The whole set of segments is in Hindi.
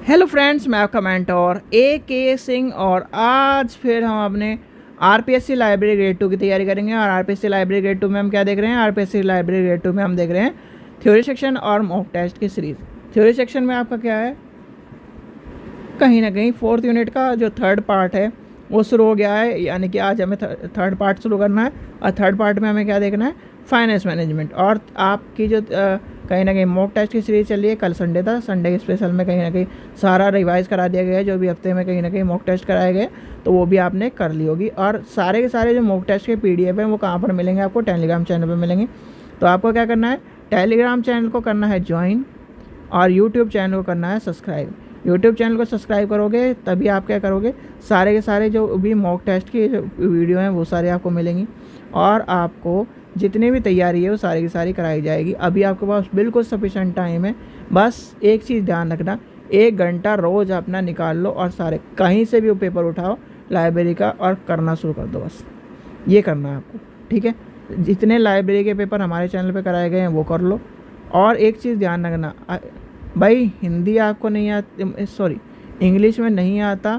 हेलो फ्रेंड्स, मैं आपका मेंटोर A.K. सिंह और आज फिर हम अपने आरपीएससी लाइब्रेरी ग्रेड 2 की तैयारी करेंगे। और आरपीएससी लाइब्रेरी ग्रेड 2 में हम क्या देख रहे हैं? आरपीएससी लाइब्रेरी ग्रेड 2 में हम देख रहे हैं थ्योरी सेक्शन और मॉक टेस्ट की सीरीज़। थ्योरी सेक्शन में आपका क्या है, कहीं ना कहीं 4th यूनिट का जो 3rd पार्ट है वो शुरू हो गया है, यानी कि आज हमें 3rd पार्ट शुरू करना है। और 3rd पार्ट में हमें क्या देखना है? Finance management. और आपकी जो कहीं ना कहीं मॉक टेस्ट की सीरीज़ चल रही है, कल संडे था, संडे के स्पेशल में कहीं ना कहीं सारा रिवाइज़ करा दिया गया है। जो भी हफ्ते में कहीं ना कहीं मॉक टेस्ट कराए गए तो वो भी आपने कर ली होगी। और सारे के सारे जो मॉक टेस्ट के PDF हैं वो कहाँ पर मिलेंगे? आपको टेलीग्राम चैनल पर मिलेंगे। तो आपको क्या करना है? टेलीग्राम चैनल को करना है ज्वाइन और यूट्यूब चैनल को करना है सब्सक्राइब। यूट्यूब चैनल को सब्सक्राइब करोगे तभी आप क्या करोगे, सारे के सारे जो भी मॉक टेस्ट की जो वीडियो हैं वो सारे आपको मिलेंगी और आपको जितनी भी तैयारी है वो सारी की सारी कराई जाएगी। अभी आपके पास बिल्कुल सफिशेंट टाइम है। बस एक चीज़ ध्यान रखना, 1 घंटा रोज़ अपना निकाल लो और सारे कहीं से भी वो पेपर उठाओ लाइब्रेरी का और करना शुरू कर दो। बस ये करना है आपको, ठीक है? जितने लाइब्रेरी के पेपर हमारे चैनल पर कराए गए हैं वो कर लो। और एक चीज़ ध्यान रखना भाई, हिंदी आपको नहीं आती, सॉरी इंग्लिश में नहीं आता,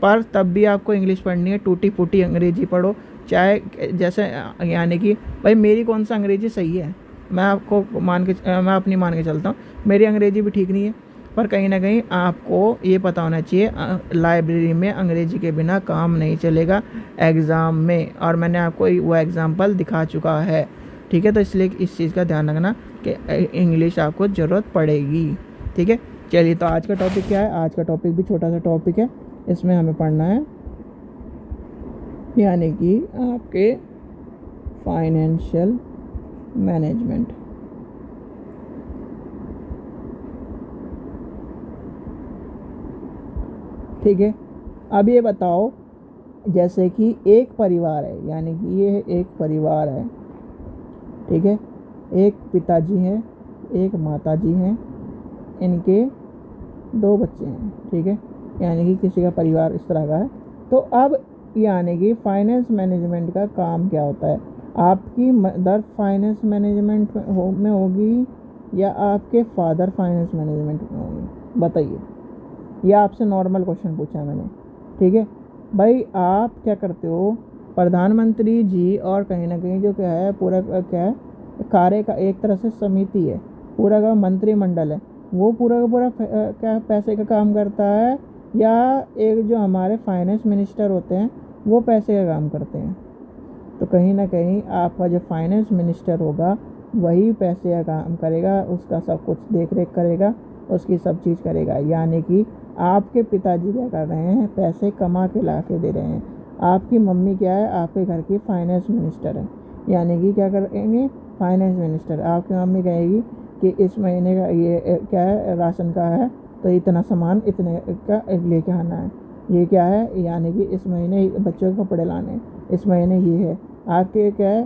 पर तब भी आपको इंग्लिश पढ़नी है। टूटी फूटी अंग्रेजी पढ़ो, चाहे जैसे यानी कि भाई मेरी कौन सा अंग्रेजी सही है, मैं आपको मैं अपनी मान के चलता हूँ, मेरी अंग्रेजी भी ठीक नहीं है। पर कहीं ना कहीं आपको ये पता होना चाहिए लाइब्रेरी में अंग्रेजी के बिना काम नहीं चलेगा एग्ज़ाम में। और मैंने आपको वो एग्ज़ाम्पल दिखा चुका है, ठीक है? तो इसलिए इस चीज़ का ध्यान रखना कि इंग्लिश आपको ज़रूरत पड़ेगी, ठीक है? चलिए, तो आज का टॉपिक क्या है? आज का टॉपिक भी छोटा सा टॉपिक है, इसमें हमें पढ़ना है यानी कि आपके फाइनेंशियल मैनेजमेंट। ठीक है, अब ये बताओ, जैसे कि एक परिवार है, यानी कि ये एक परिवार है, ठीक है? एक पिताजी हैं, एक माताजी हैं, इनके 2 बच्चे हैं, ठीक है? यानी कि किसी का परिवार इस तरह का है। तो अब यानी कि फाइनेंस मैनेजमेंट का काम क्या होता है? आपकी मदर फाइनेंस मैनेजमेंट में होगी या आपके फादर फाइनेंस मैनेजमेंट में होगी? बताइए। यह आपसे नॉर्मल क्वेश्चन पूछा मैंने, ठीक है भाई? आप क्या करते हो? प्रधानमंत्री जी और कहीं ना कहीं जो क्या है, पूरा क्या है, कार्य का एक तरह से समिति है, पूरा का मंत्रिमंडल है, वो पूरा का पूरा क्या पैसे का काम करता है, या एक जो हमारे फाइनेंस मिनिस्टर होते हैं वो पैसे का काम करते हैं? तो कहीं ना कहीं आपका जो फाइनेंस मिनिस्टर होगा वही पैसे का काम करेगा, उसका सब कुछ देख रेख करेगा, उसकी सब चीज़ करेगा। यानी कि आपके पिताजी क्या कर रहे हैं? पैसे कमा के ला के दे रहे हैं। आपकी मम्मी क्या है? आपके घर की फाइनेंस मिनिस्टर है, यानी कि क्या करेंगे? Finance minister. आपकी मम्मी कहेगी कि इस महीने का ये क्या है, राशन का है, तो इतना सामान इतने का लेके आना है। ये क्या है? यानी कि इस महीने बच्चों के कपड़े लाने, इस महीने ये है। आपके क्या है,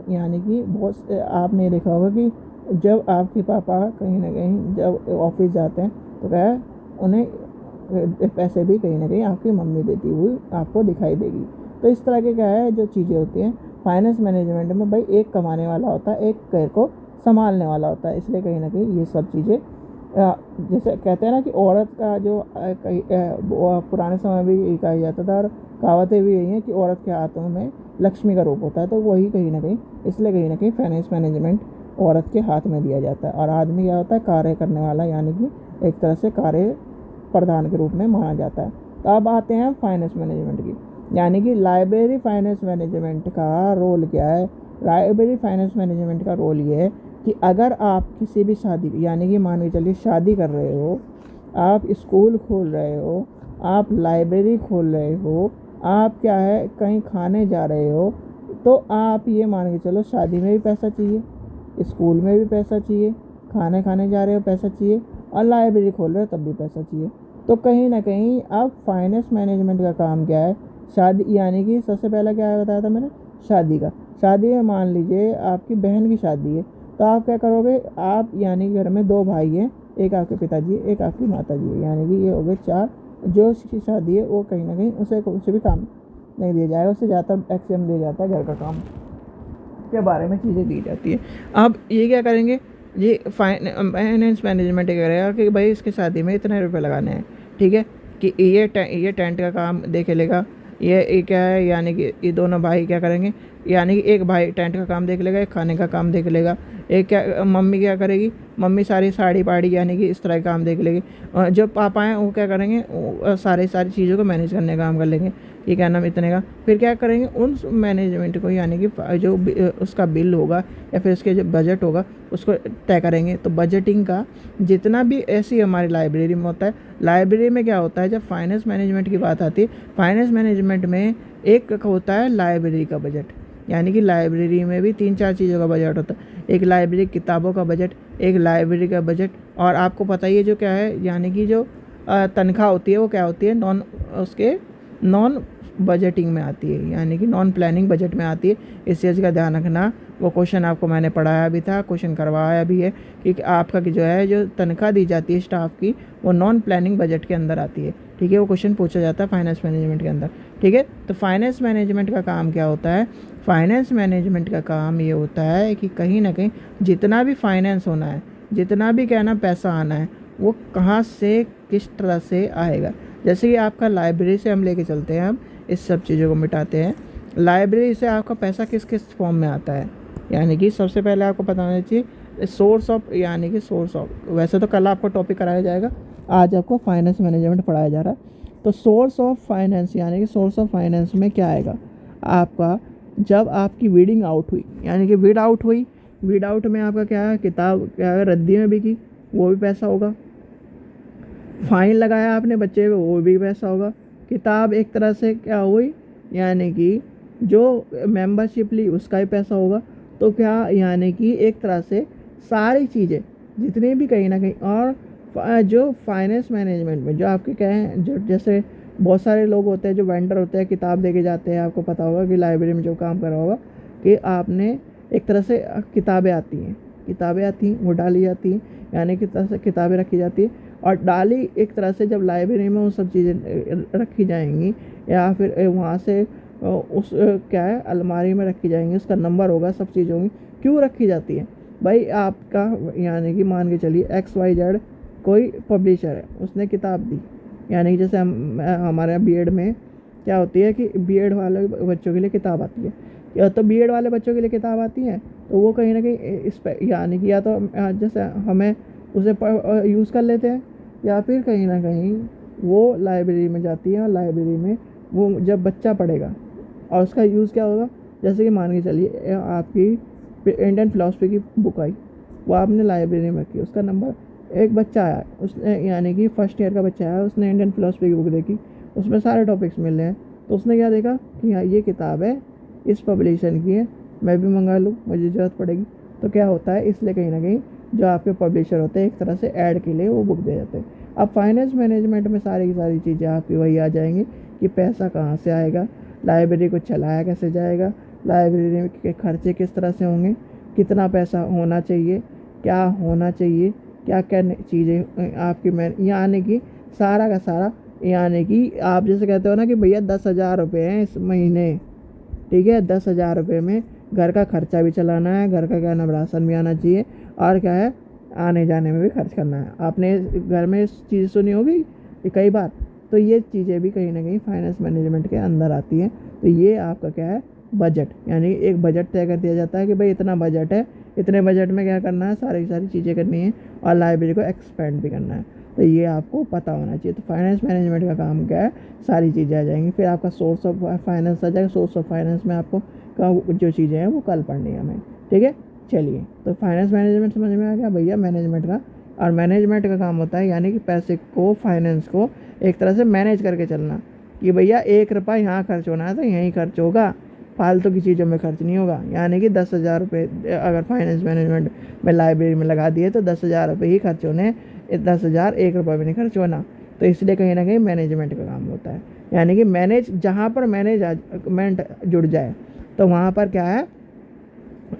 यानी कि बहुत आपने देखा होगा कि जब आपके पापा कहीं ना कहीं जब ऑफिस जाते हैं तो क्या है, उन्हें पैसे भी कहीं ना कहीं आपकी मम्मी देती हुई आपको दिखाई देगी। तो इस तरह के क्या है जो चीज़ें होती हैं फाइनेंस मैनेजमेंट में, भाई एक कमाने वाला होता है, एक घर को संभालने वाला होता है। इसलिए कहीं ना कहीं ये सब चीज़ें, जैसे कहते हैं ना कि औरत का जो पुराने समय में भी कहा जाता था और कहावतें भी यही हैं कि औरत के हाथों में लक्ष्मी का रूप होता है। तो वही कहीं ना कहीं, इसलिए कहीं ना कहीं फाइनेंस मैनेजमेंट औरत के हाथ में दिया जाता है और आदमी क्या होता है? कार्य करने वाला, यानी कि एक तरह से कार्य प्रधान के रूप में माना जाता है। तो अब आते हैं फाइनेंस मैनेजमेंट की, यानी कि लाइब्रेरी फाइनेंस मैनेजमेंट का रोल क्या है? लाइब्रेरी फाइनेंस मैनेजमेंट का रोल ये है कि अगर आप किसी भी शादी, यानी कि मान के चलिए शादी कर रहे हो, आप स्कूल खोल रहे हो, आप लाइब्रेरी खोल रहे हो, आप क्या है कहीं खाने जा रहे हो, तो आप ये मान के चलो शादी में भी पैसा चाहिए, स्कूल में भी पैसा चाहिए, खाने खाने जा रहे हो पैसा चाहिए, और लाइब्रेरी खोल रहे हो तब भी पैसा चाहिए। तो कहीं ना कहीं अब फाइनेंस मैनेजमेंट का काम क्या है? शादी, यानी कि सबसे पहला क्या बताया था मैंने? शादी का। शादी में मान लीजिए आपकी बहन की शादी है, तो आप क्या करोगे? आप यानी घर में 2 भाई हैं, एक आपके पिताजी है, एक आपकी माताजी है, यानी कि ये हो गए 4। जो उसकी शादी है वो कहीं ना कहीं उसे कुछ भी काम नहीं दिया जाएगा, उससे ज़्यादा एक्सएम दिया जाता है, घर का काम के बारे में चीज़ें दी जाती है। अब ये क्या करेंगे? जी फाइनेंस मैनेजमेंट क्या करेगा कि भाई इसकी शादी में इतने रुपए लगाने हैं, ठीक है, कि ये टेंट का काम देख लेगा, ये क्या है, यानी कि ये दोनों भाई क्या करेंगे, यानी कि एक भाई टेंट का काम देख लेगा, एक खाने का काम देख लेगा, एक क्या मम्मी क्या करेगी, मम्मी सारी साड़ी पाड़ी यानी कि इस तरह के काम देख लेगी, और जो पापा हैं वो क्या करेंगे, वो सारी चीज़ों को मैनेज करने का काम कर लेंगे, ये क्या नाम इतने का, फिर क्या करेंगे उन मैनेजमेंट को, यानी कि जो उसका बिल होगा या फिर उसके जो बजट होगा उसको तय करेंगे। तो बजटिंग का जितना भी ऐसी हमारी लाइब्रेरी में होता है, लाइब्रेरी में क्या होता है, जब फाइनेंस मैनेजमेंट की बात आती है, फाइनेंस मैनेजमेंट में एक होता है लाइब्रेरी का बजट, यानी कि लाइब्रेरी में भी 3-4 चीज़ों का बजट होता है, एक लाइब्रेरी किताबों का बजट, एक लाइब्रेरी का बजट, और आपको पता ही है जो क्या है, यानी कि जो तनख्वाह होती है वो क्या होती है, नॉन बजटिंग में आती है, यानी कि नॉन प्लानिंग बजट में आती है। इस चीज़ का ध्यान रखना। वो क्वेश्चन आपको मैंने पढ़ाया भी था, क्वेश्चन करवाया भी है कि आपका जो है जो तनख्वाह दी जाती है स्टाफ की, वो नॉन प्लानिंग बजट के अंदर आती है, ठीक है, वो क्वेश्चन पूछा जाता है फाइनेंस मैनेजमेंट के अंदर, ठीक है। तो फाइनेंस मैनेजमेंट का काम क्या होता है, फाइनेंस मैनेजमेंट का काम ये होता है कि कहीं ना कहीं जितना भी फाइनेंस होना है, जितना भी क्या ना पैसा आना है, वो कहाँ से किस तरह से आएगा। जैसे कि आपका लाइब्रेरी से हम लेके चलते हैं, हम इस सब चीज़ों को मिटाते हैं। लाइब्रेरी से आपका पैसा किस किस फॉर्म में आता है, यानी कि सबसे पहले आपको पता होना चाहिए सोर्स ऑफ, यानी कि सोर्स ऑफ, वैसे तो कल आपको टॉपिक कराया जाएगा, आज आपको फाइनेंस मैनेजमेंट पढ़ाया जा रहा है। तो सोर्स ऑफ फाइनेंस, यानी कि सोर्स ऑफ फाइनेंस में क्या आएगा आपका, जब आपकी वीडिंग आउट हुई, यानी कि वीड आउट हुई, वीड आउट में आपका क्या है, किताब क्या है रद्दी में बिकी, वो भी पैसा होगा, फाइन लगाया आपने बच्चे पे, वो भी पैसा होगा, किताब एक तरह से क्या हुई, यानी कि जो मेंबरशिप ली उसका ही पैसा होगा। तो क्या, यानी कि एक तरह से सारी चीज़ें जितनी भी कहीं ना कहीं, और जो फाइनेंस मैनेजमेंट में जो आपके क्या है, जो जैसे बहुत सारे लोग होते हैं जो वेंडर होते हैं, किताब दे के जाते हैं, आपको पता होगा कि लाइब्रेरी में जो काम करा होगा कि आपने एक तरह से किताबें आती हैं वो डाली जाती हैं, यानी कि तरह से किताबें रखी जाती है, और डाली एक तरह से जब लाइब्रेरी में वो सब चीज़ें रखी जाएंगी, या फिर वहाँ से उस क्या है अलमारी में रखी जाएंगी, उसका नंबर होगा, सब चीज़ होंगी। क्यों रखी जाती है भाई, आपका यानी कि मान के चलिए XYZ कोई पब्लिशर है, उसने किताब दी, यानी कि जैसे हमारे बीएड में क्या होती है कि बीएड वाले बच्चों के लिए किताब आती है, या तो बीएड वाले बच्चों के लिए किताब आती है, तो वो कहीं ना कहीं इस पर यानी कि या तो जैसे हमें उसे यूज़ कर लेते हैं, या फिर कहीं ना कहीं वो लाइब्रेरी में जाती है, और लाइब्रेरी में वो जब बच्चा पढ़ेगा और उसका यूज़ क्या होगा, जैसे कि मान के चलिए आपकी इंडियन फिलोसफी की बुक आई, वो आपने लाइब्रेरी में रखी, उसका नंबर, एक बच्चा आया, उसने यानी कि फर्स्ट ईयर का बच्चा आया, उसने इंडियन फिलोसफी की बुक देखी, उसमें सारे टॉपिक्स मिल रहे हैं, तो उसने क्या देखा कि हाँ ये किताब है, इस पब्लिशन की है, मैं भी मंगा लूँ, मुझे ज़रूरत पड़ेगी। तो क्या होता है, इसलिए कहीं ना कहीं जो आपके पब्लिशर होते हैं एक तरह से ऐड के लिए वो बुक दे जाते हैं। अब फाइनेंस मैनेजमेंट में सारी की सारी चीज़ें आपकी वही आ जाएंगी कि पैसा कहाँ से आएगा, लाइब्रेरी को चलाया कैसे जाएगा, लाइब्रेरी के खर्चे किस तरह से होंगे, कितना पैसा होना चाहिए, क्या होना चाहिए, क्या क्या चीज़ें आपकी यानी कि सारा का सारा, यानी कि आप जैसे कहते हो ना कि भैया 10,000 रुपये हैं इस महीने, ठीक है, 10,000 रुपये में घर का खर्चा भी चलाना है, घर का क्या नाम राशन भी आना चाहिए, और क्या है आने जाने में भी खर्च करना है। आपने घर में इस चीज़ सुनी होगी कई बार, तो ये चीज़ें भी कहीं ना कहीं फाइनेंस मैनेजमेंट के अंदर आती हैं। तो ये आपका क्या है बजट, यानी एक बजट तय कर दिया जाता है कि भाई इतना बजट है, इतने बजट में क्या करना है, सारी चीज़ें करनी है, और लाइब्रेरी को एक्सपेंड भी करना है। तो ये आपको पता होना चाहिए। तो फाइनेंस मैनेजमेंट का काम क्या है, सारी चीज़ें आ जाएंगी। फिर आपका सोर्स ऑफ फाइनेंस आ जाएगा, सोर्स ऑफ फाइनेंस में आपको जो चीज़ें हैं वो कल पढ़नी है हमें, ठीक है। चलिए, तो फाइनेंस मैनेजमेंट समझ में आ गया भैया मैनेजमेंट का। और मैनेजमेंट का काम होता है यानी कि पैसे को, फाइनेंस को एक तरह से मैनेज करके चलना, कि भैया 1 रुपया यहाँ खर्च होना है तो यहीं खर्च होगा, फालतू की चीज़ों में खर्च नहीं होगा। यानी कि 10,000 रुपये अगर फाइनेंस मैनेजमेंट में लाइब्रेरी में लगा दिए तो 10,000 रुपये ही खर्च होने, 10,000 1 रुपये भी नहीं खर्च होना। तो इसलिए कहीं ना कहीं मैनेजमेंट का काम होता है, यानी कि मैनेज, जहाँ पर मैनेजमेंट जुड़ जाए तो वहाँ पर क्या है,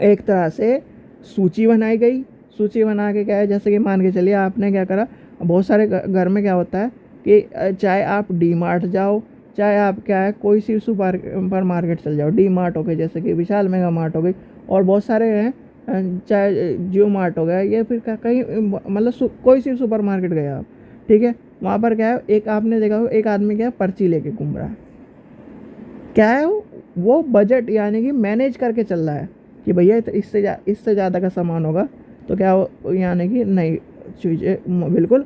एक तरह से सूची बनाई गई। सूची बना के क्या है, जैसे कि मान के चलिए आपने क्या करा, बहुत सारे घर में क्या होता है कि चाहे आप डी मार्ट जाओ, चाहे आप क्या है कोई सी सुपर मार्केट चल जाओ, डी मार्ट हो गई, जैसे कि विशाल मेगा मार्ट हो गई, और बहुत सारे हैं चाहे जियो मार्ट हो गया या फिर कहीं मतलब कोई सी सुपर मार्केट गए आप, ठीक है, वहाँ पर क्या है, एक आपने देखा हो एक आदमी क्या है पर्ची लेके घूम रहा है, क्या है वो बजट यानी कि मैनेज करके चल रहा है कि भैया इससे ज़्यादा का सामान होगा तो क्या यानी कि नई चीज़ें बिल्कुल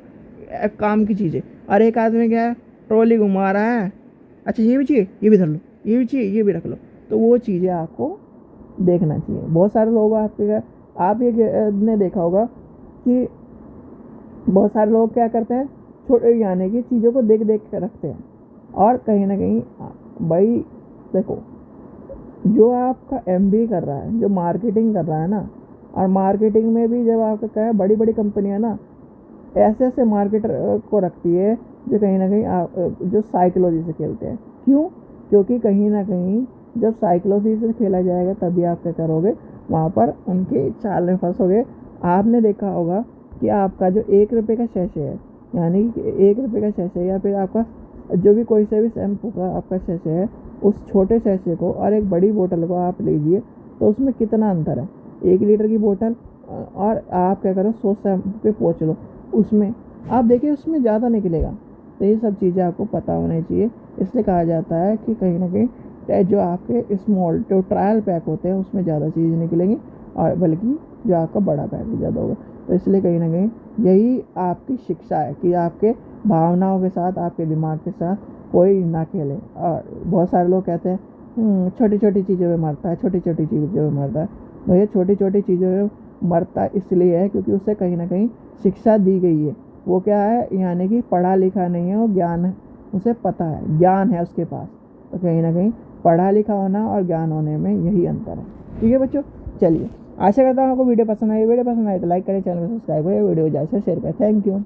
काम की चीज़ें। और एक आदमी क्या है ट्रॉली घुमा रहा है, अच्छा ये भी चाहिए, ये भी धर लो, ये भी चाहिए, ये भी रख लो। तो वो चीज़ें आपको देखना चाहिए। बहुत सारे लोग आप ये ने देखा होगा कि बहुत सारे लोग क्या करते हैं, छोटे यानी कि चीज़ों को देख देख कर रखते हैं। और कहीं ना कहीं भाई देखो, जो आपका MBA कर रहा है, जो मार्केटिंग कर रहा है ना, और मार्केटिंग में भी जब आपका क्या है बड़ी बड़ी कंपनियां ना ऐसे ऐसे मार्केटर को रखती है जो कहीं ना कहीं जो साइकोलॉजी से खेलते हैं। क्यों? क्योंकि कहीं ना कहीं जब साइकोलॉजी से खेला जाएगा तभी आप क्या करोगे, वहाँ पर उनके चाल में फंसोगे। आपने देखा होगा कि आपका जो 1 रुपये का शैशे है, यानी कि 1 रुपये का शैशे या फिर आपका जो भी कोई से भी शैम्पू का आपका शैशे है, उस छोटे शैशे को और एक बड़ी बोतल को आप लीजिए तो उसमें कितना अंतर है। 1 लीटर की बोतल और आप क्या करो 100 शैम्पू पे पहुँच लो, उसमें आप देखिए उसमें ज़्यादा निकलेगा। तो ये सब चीज़ें आपको पता होनी चाहिए। इसलिए कहा जाता है कि कहीं ना कहीं जो आपके स्मॉल जो ट्रायल पैक होते हैं उसमें ज़्यादा चीज़ निकलेंगी और बल्कि जो आपका बड़ा पैक भी ज़्यादा होगा। तो इसलिए कहीं ना कहीं यही आपकी शिक्षा है कि आपके भावनाओं के साथ, आपके दिमाग के साथ कोई ना खेले। और बहुत सारे लोग कहते हैं छोटी छोटी चीज़ों में मरता है, छोटी छोटी चीज़ों में मरता है। भैया छोटी छोटी चीज़ों में मरता इसलिए है क्योंकि उससे कहीं ना कहीं शिक्षा दी गई है। वो क्या है, यानी कि पढ़ा लिखा नहीं है, वो ज्ञान है, उसे पता है, ज्ञान है उसके पास। तो कहीं ना कहीं पढ़ा लिखा होना और ज्ञान होने में यही अंतर है। ठीक है बच्चों, चलिए आशा करता हूँ आपको वीडियो पसंद आई। वीडियो पसंद आए तो लाइक करें, चैनल को सब्सक्राइब करें, वीडियो ज़्यादा से शेयर करें। Thank you.